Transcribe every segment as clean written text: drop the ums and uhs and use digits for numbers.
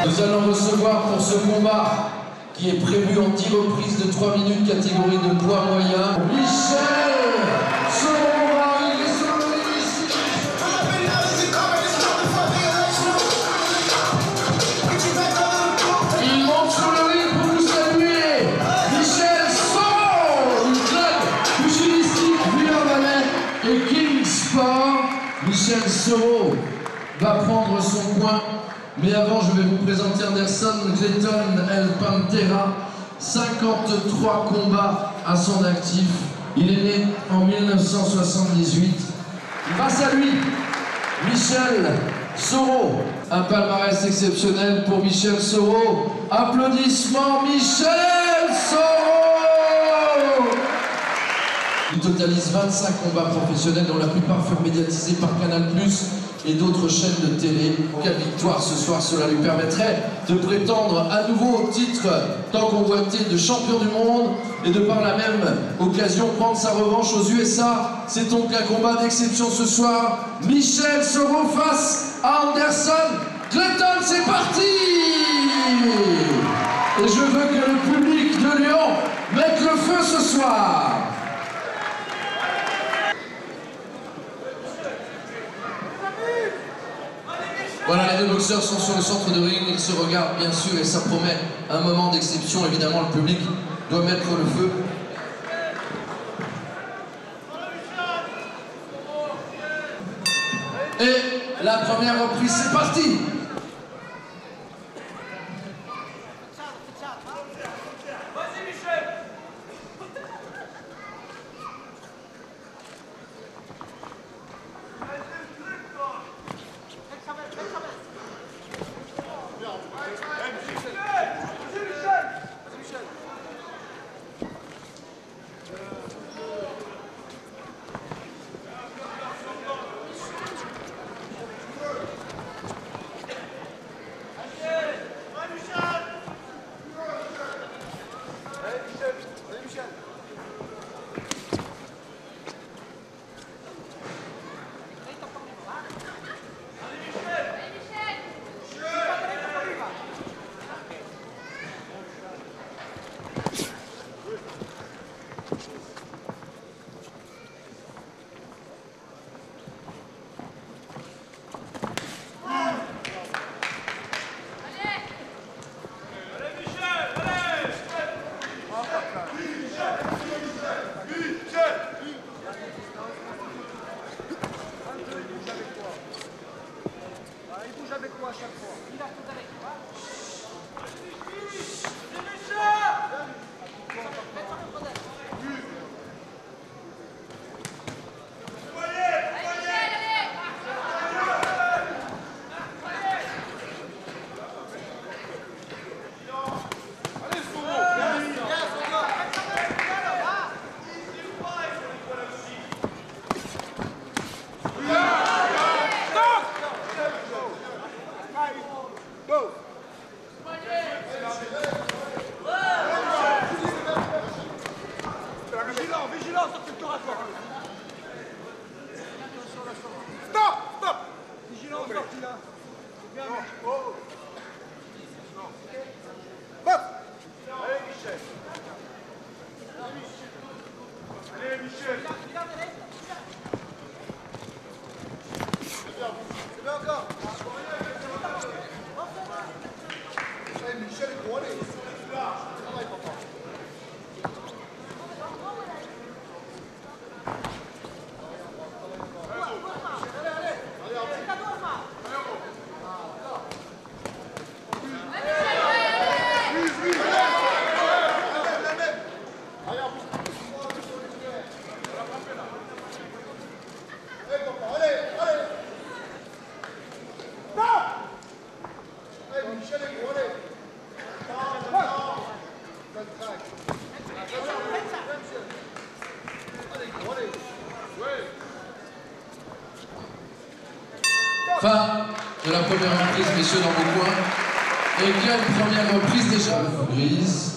Nous allons recevoir pour ce combat, qui est prévu en 10 reprises de 3 minutes, catégorie de poids moyen, Michel Soro. Il monte sur le ring pour vous saluer. Michel Soro, du club pugilistique Villers-Valais et King Sport. Michel Soro va prendre son point. Mais avant, je vais vous présenter Anderson Clayton El Pantera, 53 combats à son actif. Il est né en 1978. Grâce à lui, Michel Soro, un palmarès exceptionnel pour Michel Soro. Applaudissements, Michel Soro! Il totalise 25 combats professionnels, dont la plupart furent médiatisés par Canal+, et d'autres chaînes de télé. Quelle victoire ce soir, cela lui permettrait de prétendre à nouveau au titre tant convoité de champion du monde et de par la même occasion prendre sa revanche aux USA. C'est donc un combat d'exception ce soir. Michel Soro face à Anderson Clayton, c'est parti! Et je veux que le public de Lyon mette le feu ce soir. Voilà, les deux boxeurs sont sur le centre de ring, ils se regardent bien sûr et ça promet un moment d'exception. Évidemment, le public doit mettre le feu. Et la première reprise, c'est parti! Fin de la première reprise, messieurs, dans vos coins. Et quelle première reprise déjà? Grise.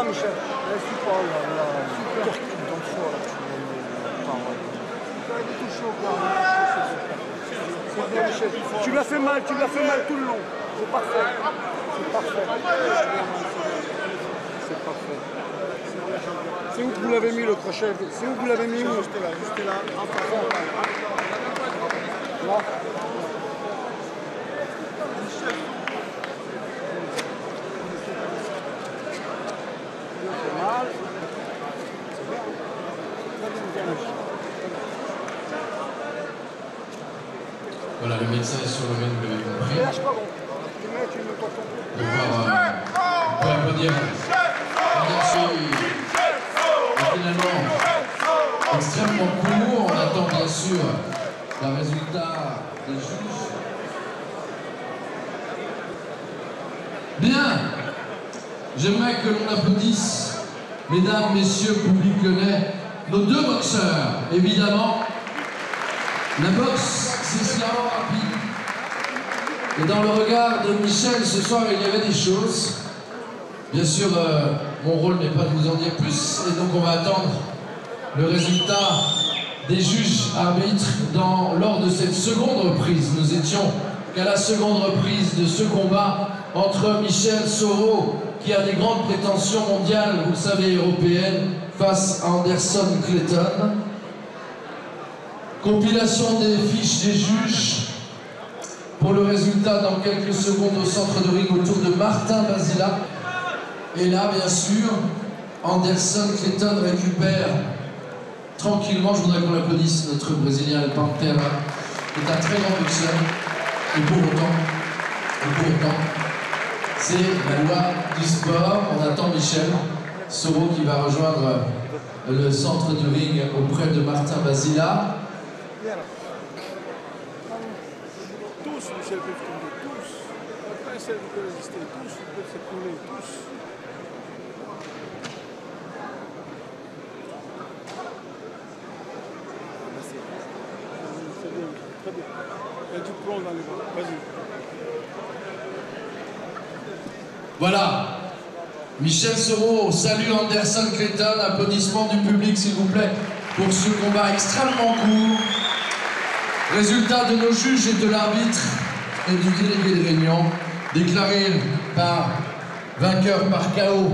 Michel, super là, super kick dans le foie là, Michel. Tu l'as fait mal tout le long. C'est parfait. C'est parfait. C'est parfait. C'est où que vous l'avez mis le crochet? C'est où que vous l'avez mis? Juste là. Là. Voilà, le médecin est sur le ring, vous l'avez compris. On peut applaudir. Finalement, extrêmement court. On attend bien sûr le résultat des juges. Bien. J'aimerais que l'on applaudisse, mesdames, messieurs, public lyonnais, nos deux boxeurs, évidemment. La boxe, c'est cela rapide. Et dans le regard de Michel, ce soir, il y avait des choses. Bien sûr, mon rôle n'est pas de vous en dire plus, et donc on va attendre le résultat des juges arbitres lors de cette seconde reprise. Nous étions qu'à la seconde reprise de ce combat entre Michel Soro, qui a des grandes prétentions mondiales, vous le savez, européennes, face à Anderson Clayton. Compilation des fiches des juges pour le résultat dans quelques secondes au centre de ring autour de Martin Basila. Et là, bien sûr, Anderson Clayton récupère tranquillement, je voudrais qu'on applaudisse notre Brésilien El Pantera, qui est un très grand boxeur. Et pour autant, c'est la loi du sport. On attend Michel Soro qui va rejoindre le centre de ring auprès de Martin Basila. Tous, Michel, peuvent tomber, tous. Après, celles qui peuvent résister, tous, peuvent s'écrouler, tous. C'est bien, très bien. Il y a du plomb dans les bras. Vas-y. Voilà. Michel Soro salue Anderson Clayton. Applaudissements du public, s'il vous plaît, pour ce combat extrêmement court. Résultat de nos juges et de l'arbitre et du délégué de réunion, déclaré par vainqueur par KO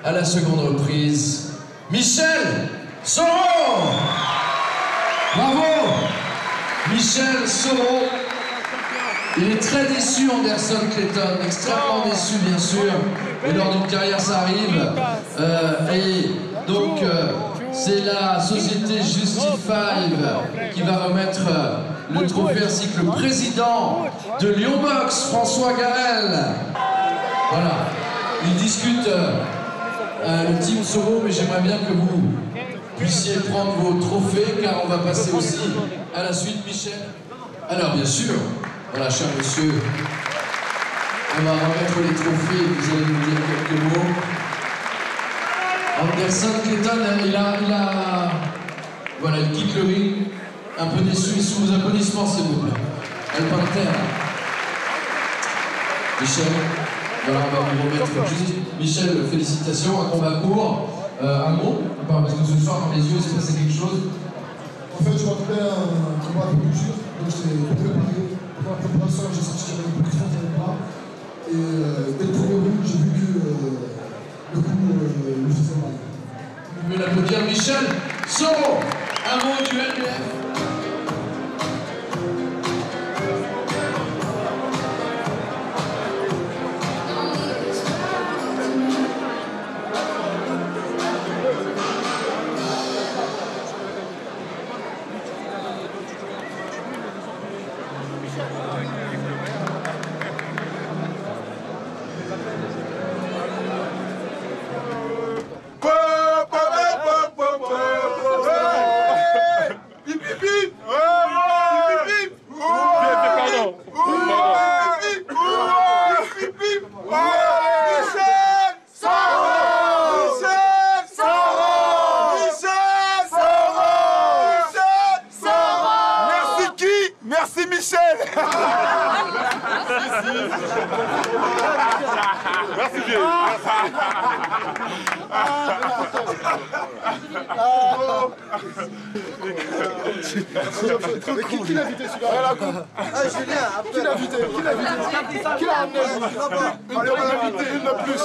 à la seconde reprise, Michel Soro. Bravo Michel Soro. Il est très déçu, Anderson Clayton, extrêmement déçu bien sûr, et lors d'une carrière ça arrive. Et donc c'est la société Justify qui va remettre le trophée ainsi que le président de Lyon Box, François Garel. Voilà, il discute le team Soro, mais j'aimerais bien que vous puissiez prendre vos trophées car on va passer aussi à la suite, Michel. Alors bien sûr, voilà, cher monsieur, on va remettre les trophées, vous allez nous dire quelques mots. Anderson Clayton, voilà, il quitte le ring, un peu déçu, sous vos applaudissements s'il vous plaît. El Pantera. Michel, voilà, on va vous remettre juste. Michel, félicitations, un combat court. Un mot, parce que ce soir, dans les yeux, il s'est passé quelque chose. En fait, je m'attendais à un combat un peu plus dur, donc j'étais beaucoup préparé. Pour la préparation, j'ai senti qu'il y avait beaucoup de force dans les bras. Et dès le premier round, j'ai vu que le coup lui faisait mal. Vous pouvez l'applaudir, Michel Soro. Un mot du LBF. Merci Michel. Merci bien. Qui l'a invité celui-là? Julien, Qui l'a invité? Qui l'a invité? Qui l'a amené? Allez, on l'a invité une de plus.